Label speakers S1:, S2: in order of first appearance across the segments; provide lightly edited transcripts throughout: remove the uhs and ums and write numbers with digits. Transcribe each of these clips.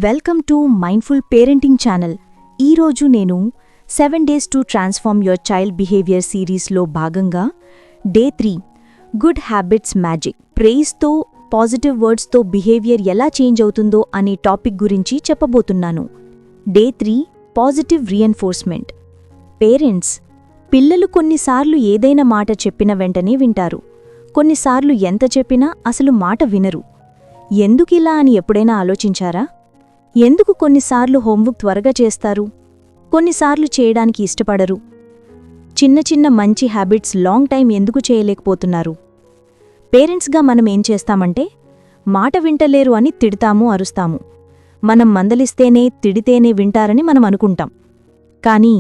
S1: Welcome to mindful parenting channel. ఈరోజు నేను 7 days to transform your child behaviour సిరీస్లో భాగంగా డే 3 గుడ్ హ్యాబిట్స్ మ్యాజిక్ ప్రేజ్తో పాజిటివ్ వర్డ్స్తో బిహేవియర్ ఎలా చేంజ్ అవుతుందో అనే టాపిక్ గురించి చెప్పబోతున్నాను. Day 3 positive reinforcement. పేరెంట్స్, పిల్లలు కొన్నిసార్లు ఏదైనా మాట చెప్పిన వెంటనే వింటారు. కొన్నిసార్లు ఎంత చెప్పినా అసలు మాట వినరు. ఎందుకిలా అని ఎప్పుడైనా ఆలోచించారా? ఎందుకు కొన్నిసార్లు హోంవర్క్ త్వరగా చేస్తారు, కొన్నిసార్లు చేయడానికి ఇష్టపడరు? చిన్న చిన్న మంచి హ్యాబిట్స్ లాంగ్ టైం ఎందుకు చేయలేకపోతున్నారు? పేరెంట్స్గా మనం ఏం చేస్తామంటే, మాట వింటలేరు అని తిడతాము, అరుస్తాము. మనం మందలిస్తేనే తిడితేనే వింటారని మనం అనుకుంటాం. కానీ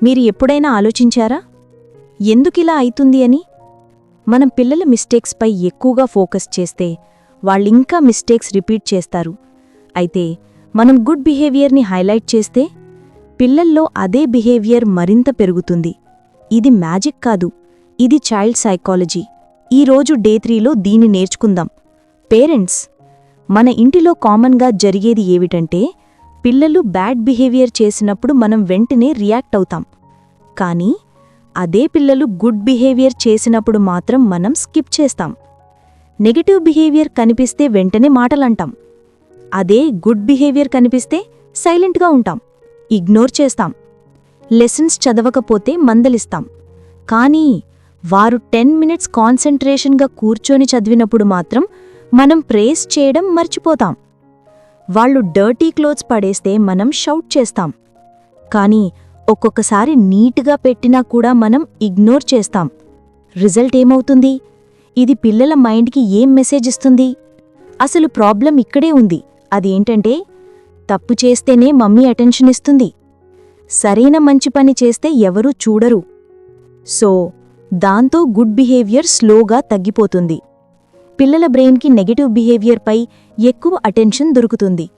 S1: మీరు ఎప్పుడైనా ఆలోచించారా ఎందుకిలా అవుతుంది అని? మనం పిల్లల మిస్టేక్స్పై ఎక్కువగా ఫోకస్ చేస్తే వాళ్ళింకా మిస్టేక్స్ రిపీట్ చేస్తారు. అయితే మనం గుడ్ బిహేవియర్ని హైలైట్ చేస్తే పిల్లల్లో అదే బిహేవియర్ మరింత పెరుగుతుంది. ఇది మ్యాజిక్ కాదు, ఇది చైల్డ్ సైకాలజీ. ఈరోజు డే 3లో దీన్ని నేర్చుకుందాం. పేరెంట్స్, మన ఇంటిలో కామన్గా జరిగేది ఏమిటంటే, పిల్లలు బ్యాడ్ బిహేవియర్ చేసినప్పుడు మనం వెంటనే రియాక్ట్ అవుతాం. కానీ అదే పిల్లలు గుడ్ బిహేవియర్ చేసినప్పుడు మాత్రం మనం స్కిప్ చేస్తాం. నెగటివ్ బిహేవియర్ కనిపిస్తే వెంటనే మాటలంటాం. అదే గుడ్ బిహేవియర్ కనిపిస్తే సైలెంట్గా ఉంటాం, ఇగ్నోర్ చేస్తాం. లెసన్స్ చదవకపోతే మందలిస్తాం. కానీ వారు 10 మినిట్స్ కాన్సంట్రేషన్గా కూర్చొని చదివినప్పుడు మాత్రం మనం ప్రేస్ చేయడం మర్చిపోతాం. వాళ్ళు డర్టీ క్లోత్స్ పడేస్తే మనం షౌట్ చేస్తాం. కానీ ఒక్కొక్కసారి నీట్గా పెట్టినా కూడా మనం ఇగ్నోర్ చేస్తాం. రిజల్ట్ ఏమవుతుంది? ఇది పిల్లల మైండ్కి ఏం మెసేజ్ ఇస్తుంది? అసలు ప్రాబ్లం ఇక్కడే ఉంది. అదేంటంటే, తప్పు చేస్తేనే మమ్మీ అటెన్షన్ ఇస్తుంది, సరైన మంచి పని చేస్తే ఎవరూ చూడరు. సో దాంతో గుడ్ బిహేవియర్ స్లోగా తగ్గిపోతుంది. పిల్లల బ్రెయిన్కి నెగటివ్ బిహేవియర్పై ఎక్కువ అటెన్షన్ దొరుకుతుంది.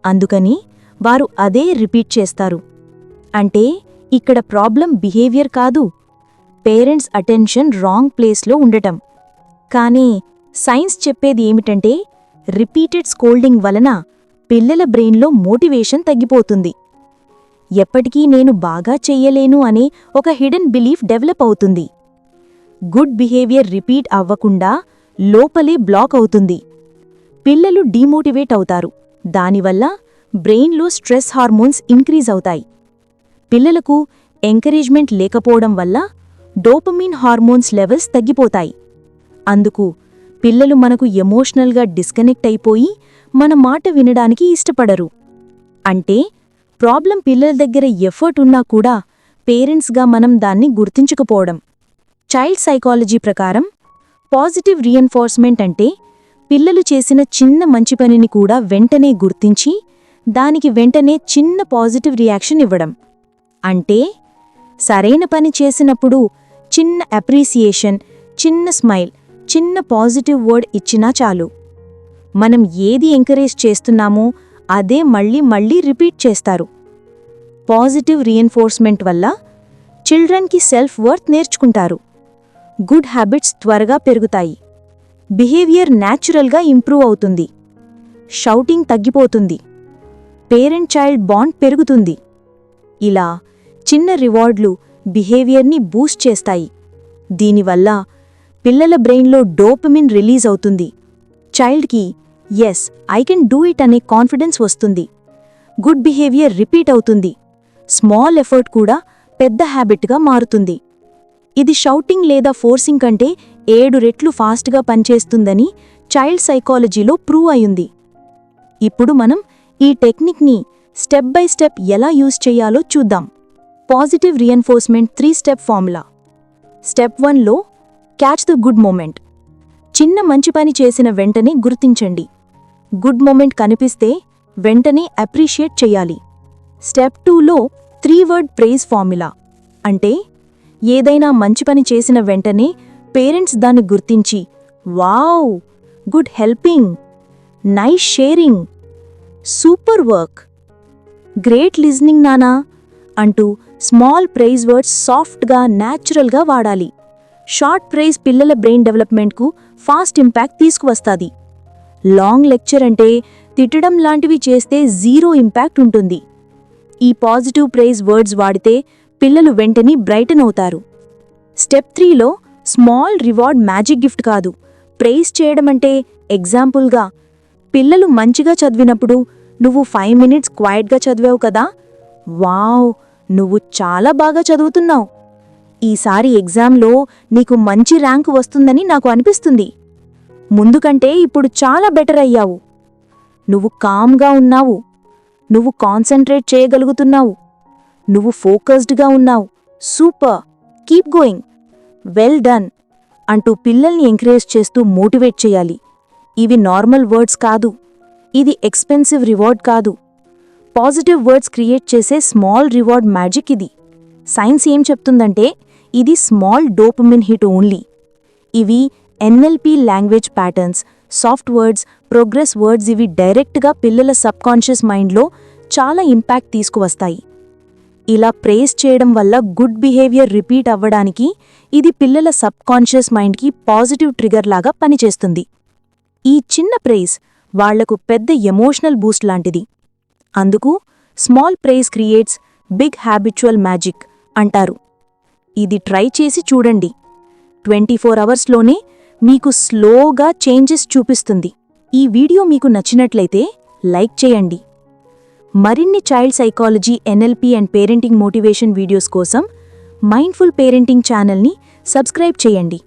S1: అందుకని వారు అదే రిపీట్ చేస్తారు. అంటే ఇక్కడ ప్రాబ్లం బిహేవియర్ కాదు, పేరెంట్స్ అటెన్షన్ రాంగ్ ప్లేస్లో ఉండటం. కానీ సైన్స్ చెప్పేది ఏమిటంటే, రిపీటెడ్ స్కోల్డింగ్ వలన పిల్లల బ్రెయిన్లో మోటివేషన్ తగ్గిపోతుంది. ఎప్పటికీ నేను బాగా చెయ్యలేను అనే ఒక హిడెన్ బిలీఫ్ డెవలప్ అవుతుంది. గుడ్ బిహేవియర్ రిపీట్ అవ్వకుండా లోపలే బ్లాక్ అవుతుంది. పిల్లలు డీమోటివేట్ అవుతారు. దానివల్ల బ్రెయిన్లో స్ట్రెస్ హార్మోన్స్ ఇంక్రీజ్ అవుతాయి. పిల్లలకు ఎంకరేజ్మెంట్ లేకపోవడం వల్ల డోపమిన్ హార్మోన్స్ లెవెల్స్ తగ్గిపోతాయి. అందుకు పిల్లలు మనకు ఎమోషనల్గా డిస్కనెక్ట్ అయిపోయి మన మాట వినడానికి ఇష్టపడరు. అంటే ప్రాబ్లం పిల్లల దగ్గర ఎఫర్ట్ ఉన్నా కూడా పేరెంట్స్గా మనం దాన్ని గుర్తించకపోవడం. చైల్డ్ సైకాలజీ ప్రకారం పాజిటివ్ రీఎన్ఫోర్స్మెంట్ అంటే పిల్లలు చేసిన చిన్న మంచి పనిని కూడా వెంటనే గుర్తించి దానికి వెంటనే చిన్న పాజిటివ్ రియాక్షన్ ఇవ్వడం. అంటే సరైన పని చేసినప్పుడు చిన్న అప్రిసియేషన్, చిన్న స్మైల్, చిన్న పాజిటివ్ వర్డ్ ఇచ్చినా చాలు. మనం ఏది ఎంకరేజ్ చేస్తున్నామో అదే మళ్ళీ మళ్ళీ రిపీట్ చేస్తారు. పాజిటివ్ రీఎన్ఫోర్స్మెంట్ వల్ల చిల్డ్రన్కి సెల్ఫ్ వర్త్ నేర్చుకుంటారు. గుడ్ హ్యాబిట్స్ త్వరగా పెరుగుతాయి. బిహేవియర్ న్యాచురల్గా ఇంప్రూవ్ అవుతుంది. షౌటింగ్ తగ్గిపోతుంది. పేరెంట్ చైల్డ్ బాండ్ పెరుగుతుంది. ఇలా చిన్న రివార్డ్లు బిహేవియర్ని బూస్ట్ చేస్తాయి. దీనివల్ల పిల్లల బ్రెయిన్లో డోపమిన్ రిలీజ్ అవుతుంది. చైల్డ్కి yes, I can do it అనే కాన్ఫిడెన్స్ వస్తుంది. గుడ్ బిహేవియర్ రిపీట్ అవుతుంది. స్మాల్ ఎఫర్ట్ కూడా పెద్ద హ్యాబిట్గా మారుతుంది. ఇది షౌటింగ్ లేదా ఫోర్సింగ్ కంటే 7 రెట్లు ఫాస్ట్గా పనిచేస్తుందని చైల్డ్ సైకాలజీలో ప్రూవ్ అయింది. ఇప్పుడు మనం ఈ టెక్నిక్ని స్టెప్ బై స్టెప్ ఎలా యూజ్ చేయాలో చూద్దాం. Positive reinforcement 3 step formula. Step 1లో క్యాచ్ ద గుడ్ మూమెంట్. చిన్న మంచి పని చేసిన వెంటనే గుర్తించండి. గుడ్ మూమెంట్ కనిపిస్తే వెంటనే అప్రిషియేట్ చెయ్యాలి. స్టెప్ 2లో 3 వర్డ్ ప్రైజ్ ఫార్ములా. అంటే ఏదైనా మంచి పని చేసిన వెంటనే పేరెంట్స్ దాన్ని గుర్తించి, wow, good helping, nice sharing, super work, great listening నానా అంటూ స్మాల్ ప్రైజ్ వర్డ్స్ సాఫ్ట్గా, న్యాచురల్గా వాడాలి. షార్ట్ ప్రైజ్ పిల్లల బ్రెయిన్ డెవలప్మెంట్కు ఫాస్ట్ ఇంపాక్ట్ తీసుకువస్తాది. లాంగ్ లెక్చర్ అంటే తిట్టడం లాంటివి చేస్తే జీరో ఇంపాక్ట్ ఉంటుంది. ఈ పాజిటివ్ ప్రైజ్ వర్డ్స్ వాడితే పిల్లలు వెంటనే బ్రైటన్ అవుతారు. స్టెప్ 3లో స్మాల్ రివార్డ్ మ్యాజిక్ గిఫ్ట్ కాదు, ప్రైజ్ చేయడమంటే ఎగ్జాంపుల్గా పిల్లలు మంచిగా చదివినప్పుడు నువ్వు 5 మినిట్స్ క్వైట్గా చదివావు కదా, వావ్ నువ్వు చాలా బాగా చదువుతున్నావు, ఈసారి ఎగ్జామ్లో నీకు మంచి ర్యాంకు వస్తుందని నాకు అనిపిస్తుంది, ముందు కంటే ఇప్పుడు చాలా బెటర్ అయ్యావు, నువ్వు కామ్గా ఉన్నావు, నువ్వు కాన్సంట్రేట్ చేయగలుగుతున్నావు, నువ్వు ఫోకస్డ్గా ఉన్నావు, super, keep going, well done అంటూ పిల్లల్ని ఎంకరేజ్ చేస్తూ మోటివేట్ చేయాలి. ఇవి నార్మల్ వర్డ్స్ కాదు, ఇది ఎక్స్పెన్సివ్ రివార్డ్ కాదు. పాజిటివ్ వర్డ్స్ క్రియేట్ చేసే స్మాల్ రివార్డ్ మ్యాజిక్ ఇది. సైన్స్ ఏం చెప్తుందంటే ఇది స్మాల్ డోపమిన్ హిట్ ఓన్లీ. ఇవి NLP language patterns, soft words, progress words ఇవి డైరెక్ట్గా పిల్లల సబ్కాన్షియస్ మైండ్లో చాలా ఇంపాక్ట్ తీసుకువస్తాయి. ఇలా ప్రేస్ చేయడం వల్ల గుడ్ బిహేవియర్ రిపీట్ అవ్వడానికి ఇది పిల్లల సబ్కాన్షియస్ మైండ్కి పాజిటివ్ ట్రిగర్ లాగా పనిచేస్తుంది. ఈ చిన్న ప్రైజ్ వాళ్లకు పెద్ద ఎమోషనల్ బూస్ట్ లాంటిది. అందుకు small prize creates big habitual magic అంటారు. ఇది ట్రై చేసి చూడండి, 24 అవర్స్లోనే మీకు స్లోగా చేంజెస్ చూపిస్తుంది. ఈ వీడియో మీకు నచ్చినట్లయితే లైక్ చేయండి. మరిన్ని child psychology, NLP and parenting motivation videos కోసం మైండ్ఫుల్ పేరెంటింగ్ ఛానల్ని సబ్స్క్రైబ్ చేయండి.